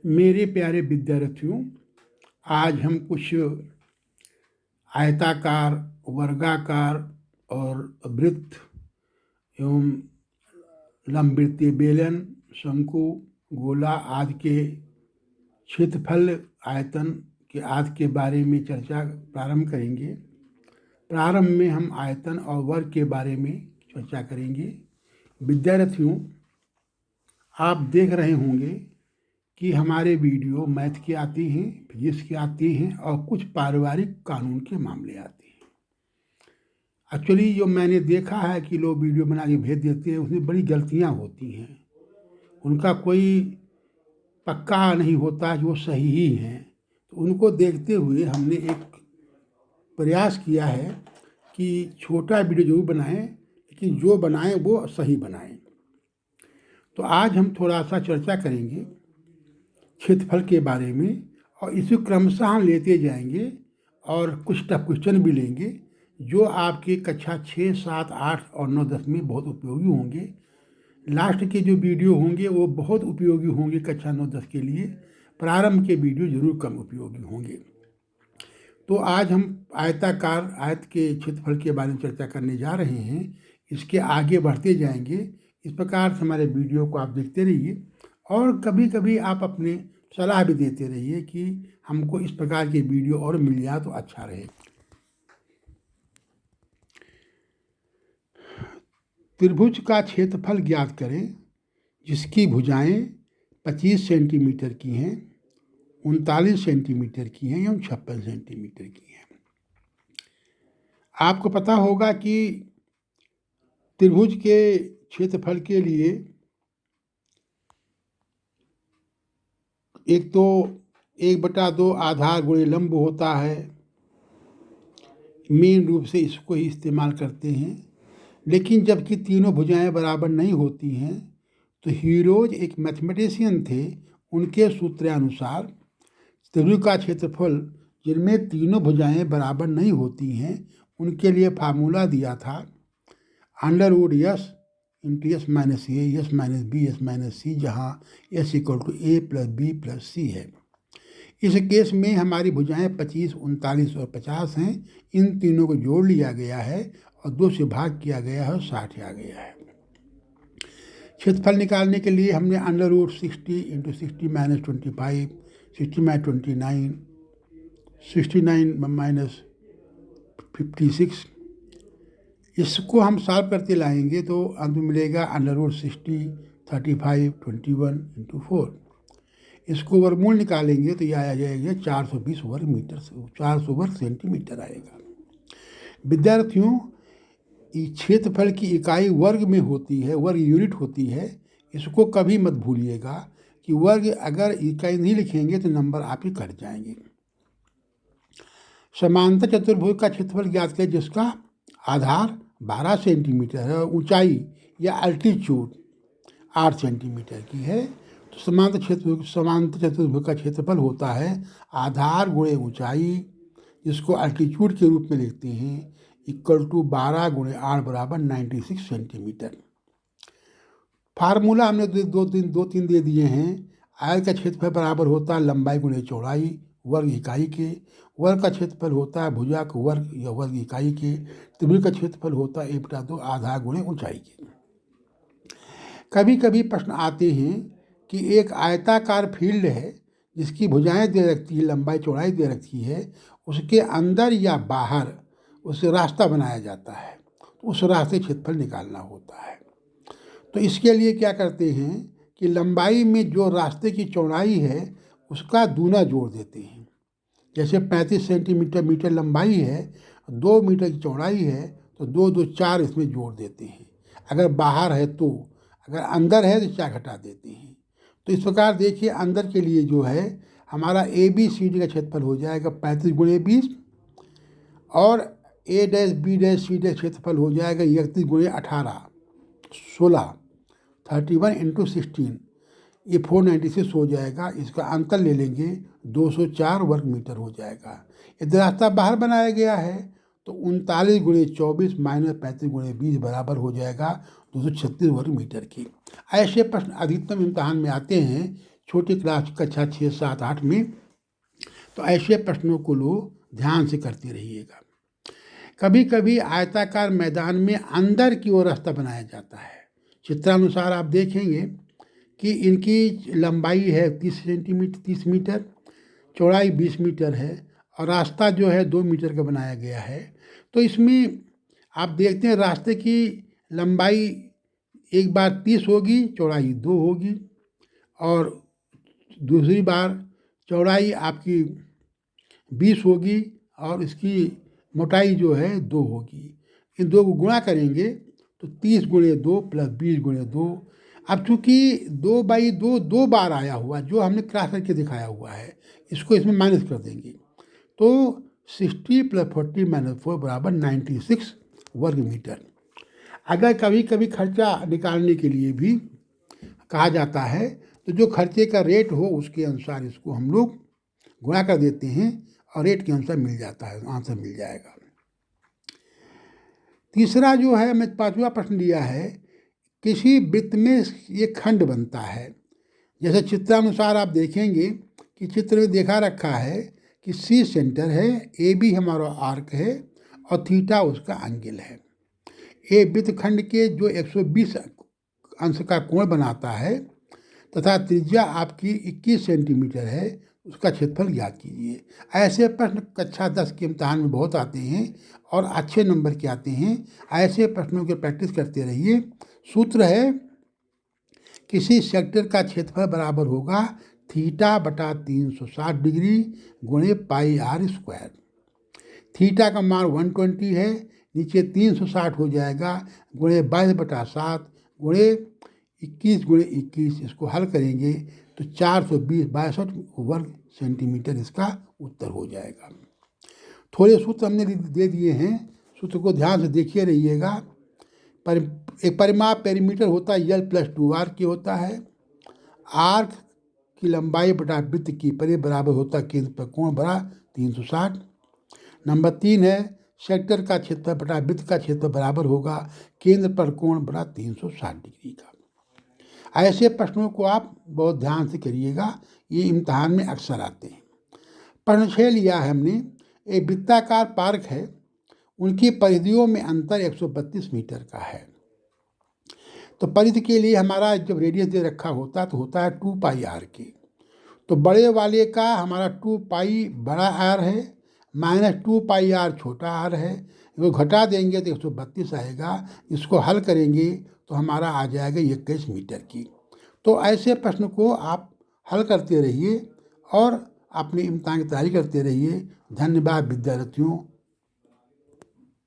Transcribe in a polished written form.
मेरे प्यारे विद्यार्थियों, आज हम कुछ आयताकार, वर्गाकार और वृत्त एवं लंबवृत्तीय बेलन, शंकु, गोला आदि के क्षेत्रफल, आयतन के आदि के बारे में चर्चा प्रारंभ करेंगे। प्रारंभ में हम आयतन और वर्ग के बारे में चर्चा करेंगे। विद्यार्थियों, आप देख रहे होंगे कि हमारे वीडियो मैथ के आते हैं, फिजिक्स के आते हैं और कुछ पारिवारिक कानून के मामले आते हैं। एक्चुअली जो मैंने देखा है कि लोग वीडियो बना के भेज देते हैं, उसमें बड़ी गलतियां होती हैं। उनका कोई पक्का नहीं होता कि वो सही ही हैं। तो उनको देखते हुए हमने एक प्रयास किया है कि छोटा वीडियो जरूर बनाएं, लेकिन जो बनाएं वो सही बनाएं। तो आज हम थोड़ा सा चर्चा करेंगे क्षेत्रफल के बारे में और इसी क्रमशः हम लेते जाएंगे और कुछ टफ क्वेश्चन भी लेंगे जो आपके कक्षा 6, 7, 8 और 9, 10 में बहुत उपयोगी होंगे। लास्ट के जो वीडियो होंगे वो बहुत उपयोगी होंगे कक्षा 9, 10 के लिए। प्रारंभ के वीडियो जरूर कम उपयोगी होंगे। तो आज हम आयताकार आयत के क्षेत्रफल के बारे में चर्चा करने जा रहे हैं। इसके आगे बढ़ते जाएंगे। इस प्रकार से हमारे वीडियो को आप देखते रहिए और कभी कभी आप अपने सलाह भी देते रहिए कि हमको इस प्रकार के वीडियो और मिल जाए तो अच्छा रहे। त्रिभुज का क्षेत्रफल ज्ञात करें जिसकी भुजाएं 25 सेंटीमीटर की हैं, 39 सेंटीमीटर की हैं एवं 56 सेंटीमीटर की हैं। आपको पता होगा कि त्रिभुज के क्षेत्रफल के लिए एक तो 1/2 आधार गुणे लंब होता है। मेन रूप से इसको ही इस्तेमाल करते हैं। लेकिन जबकि तीनों भुजाएं बराबर नहीं होती हैं तो हीरोज एक मैथमेटिशियन थे। उनके सूत्रानुसार त्रिभुज का क्षेत्रफल जिनमें तीनों भुजाएं बराबर नहीं होती हैं उनके लिए फार्मूला दिया था √S × S - A, S - B, S - C, जहाँ S = A + B + C है। इस केस में हमारी भुजाएं 25, 39 और 50 हैं। इन तीनों को जोड़ लिया गया है और 2 से भाग किया गया है और 60 आ गया है। क्षेत्रफल निकालने के लिए हमने √60 × 60 - 25, 60 - 29, 69 - 56, इसको हम सॉल्व करते लाएंगे तो अंत में मिलेगा √60, 35, 21 × 4। इसको वर्गमूल निकालेंगे तो यह आ जाएगा 420 वर्ग मीटर, 400 वर्ग सेंटीमीटर आएगा। विद्यार्थियों, क्षेत्रफल की इकाई वर्ग में होती है, वर्ग यूनिट होती है। इसको कभी मत भूलिएगा कि वर्ग अगर इकाई नहीं लिखेंगे तो नंबर आपके कट जाएंगे। समांतर चतुर्भुज का क्षेत्रफल ज्ञात करें जिसका आधार 12 सेंटीमीटर है और ऊंचाई या अल्टीट्यूड 8 सेंटीमीटर की है। तो समांतर चतुर्भुज का क्षेत्रफल होता है आधार गुणे ऊंचाई, जिसको अल्टीट्यूड के रूप में लिखते हैं, = 12 × 8 = 96 सेंटीमीटर। फार्मूला हमने दो तीन दे दिए हैं। आयत का क्षेत्रफल बराबर होता है लंबाई गुणे चौड़ाई वर्ग इकाई के। वर्ग का क्षेत्रफल होता है भुजा का वर्ग या वर्ग इकाई के। त्रिभुज का क्षेत्रफल होता है 1/2 आधार गुणे ऊंचाई के। कभी कभी प्रश्न आते हैं कि एक आयताकार फील्ड है जिसकी भुजाएं दे रखी है, लंबाई चौड़ाई दे रखी है, उसके अंदर या बाहर उसे रास्ता बनाया जाता है, तो उस रास्ते क्षेत्रफल निकालना होता है। तो इसके लिए क्या करते हैं कि लंबाई में जो रास्ते की चौड़ाई है उसका दूना जोड़ देते हैं। जैसे 35 सेंटीमीटर लंबाई है, 2 मीटर की चौड़ाई है, तो 2 2 4 इसमें जोड़ देते हैं। अगर बाहर है तो, अगर अंदर है तो 4 घटा देते हैं। तो इस प्रकार देखिए, अंदर के लिए जो है हमारा ABCD का क्षेत्रफल हो जाएगा 35 × 20 और A', B', C' क्षेत्रफल हो जाएगा 31 × 18, 16, 31 × 16, ये 496 हो जाएगा। इसका अंतर ले लेंगे 204 वर्ग मीटर हो जाएगा। यदि रास्ता बाहर बनाया गया है तो 39 × 24 - 35 × 20 बराबर हो जाएगा 236 वर्ग मीटर की। ऐसे प्रश्न अधिकतम इम्तहान में आते हैं। छोटी क्लास कक्षा 6, 7, 8 में। तो ऐसे प्रश्नों को लोग ध्यान से करते रहिएगा। कभी कभी आयताकार मैदान में अंदर की ओर रास्ता बनाया जाता है। चित्रानुसार आप देखेंगे कि इनकी लंबाई है 30 मीटर, चौड़ाई 20 मीटर है और रास्ता जो है 2 मीटर का बनाया गया है। तो इसमें आप देखते हैं रास्ते की लंबाई एक बार 30 होगी, चौड़ाई 2 होगी, और दूसरी बार चौड़ाई आपकी 20 होगी और इसकी मोटाई जो है 2 होगी। इन दो को गुणा करेंगे तो 30 गुणे 2 प्लस 20 गुणे 2। अब चूंकि 2/2 2 बार आया हुआ जो हमने क्रॉस करके दिखाया हुआ है, इसको इसमें माइनस कर देंगे तो 60 + 40 - 4 बराबर 96 वर्ग मीटर। अगर कभी कभी खर्चा निकालने के लिए भी कहा जाता है तो जो खर्चे का रेट हो उसके अनुसार इसको हम लोग गुणा कर देते हैं और रेट के अनुसार मिल जाता है, आंसर मिल जाएगा। तीसरा जो है मैं 5वां प्रश्न लिया है, किसी वृत्त में ये खंड बनता है। जैसे चित्रानुसार आप देखेंगे कि चित्र में देखा रखा है कि सी सेंटर है, ए बी हमारा आर्क है और थीटा उसका एंगल है। ए वृत्त खंड के जो 120 अंश का कोण बनाता है तथा त्रिज्या आपकी 21 सेंटीमीटर है, उसका क्षेत्रफल ज्ञात कीजिए। ऐसे प्रश्न कक्षा 10 के इम्तहान में बहुत आते हैं और अच्छे नंबर के आते हैं। ऐसे प्रश्नों की प्रैक्टिस करते रहिए। सूत्र है, किसी सेक्टर का क्षेत्रफल बराबर होगा थीटा बटा 360 डिग्री गुणे पाई आर स्क्वायर। थीटा का मान 120 है, नीचे 360 हो जाएगा गुणे 22/7 गुणे 21 गुणे 21। इसको हल करेंगे तो 462 वर्ग सेंटीमीटर इसका उत्तर हो जाएगा। थोड़े सूत्र हमने दे दिए हैं, सूत्र को ध्यान से देखिए रहिएगा। एक परिमाप पेरीमीटर होता है L + 2R की होता है। आर्क की लंबाई बटा वृत्त की परि बराबर होता है केंद्र पर कोण बड़ा 360। नंबर 3 है, सेक्टर का क्षेत्रफल बटा वृत्त का क्षेत्रफल बराबर होगा केंद्र पर कोण बड़ा 360 डिग्री का। ऐसे प्रश्नों को आप बहुत ध्यान से करिएगा, ये इम्तहान में अक्सर आते हैं। प्रश्न 6 लिया है हमने, एक वृत्ताकार पार्क है, उनकी परिधियों में अंतर 132 मीटर का है। तो परिधि के लिए हमारा जब रेडियस दे रखा होता तो होता है 2πr के। तो बड़े वाले का हमारा 2π बड़ा आर है माइनस 2πr छोटा आर है, वो घटा देंगे तो 132 आएगा। इसको हल करेंगे तो हमारा आ जाएगा 21 मीटर की। तो ऐसे प्रश्न को आप हल करते रहिए और अपने इम्तहान की तैयारी करते रहिए। धन्यवाद विद्यार्थियों।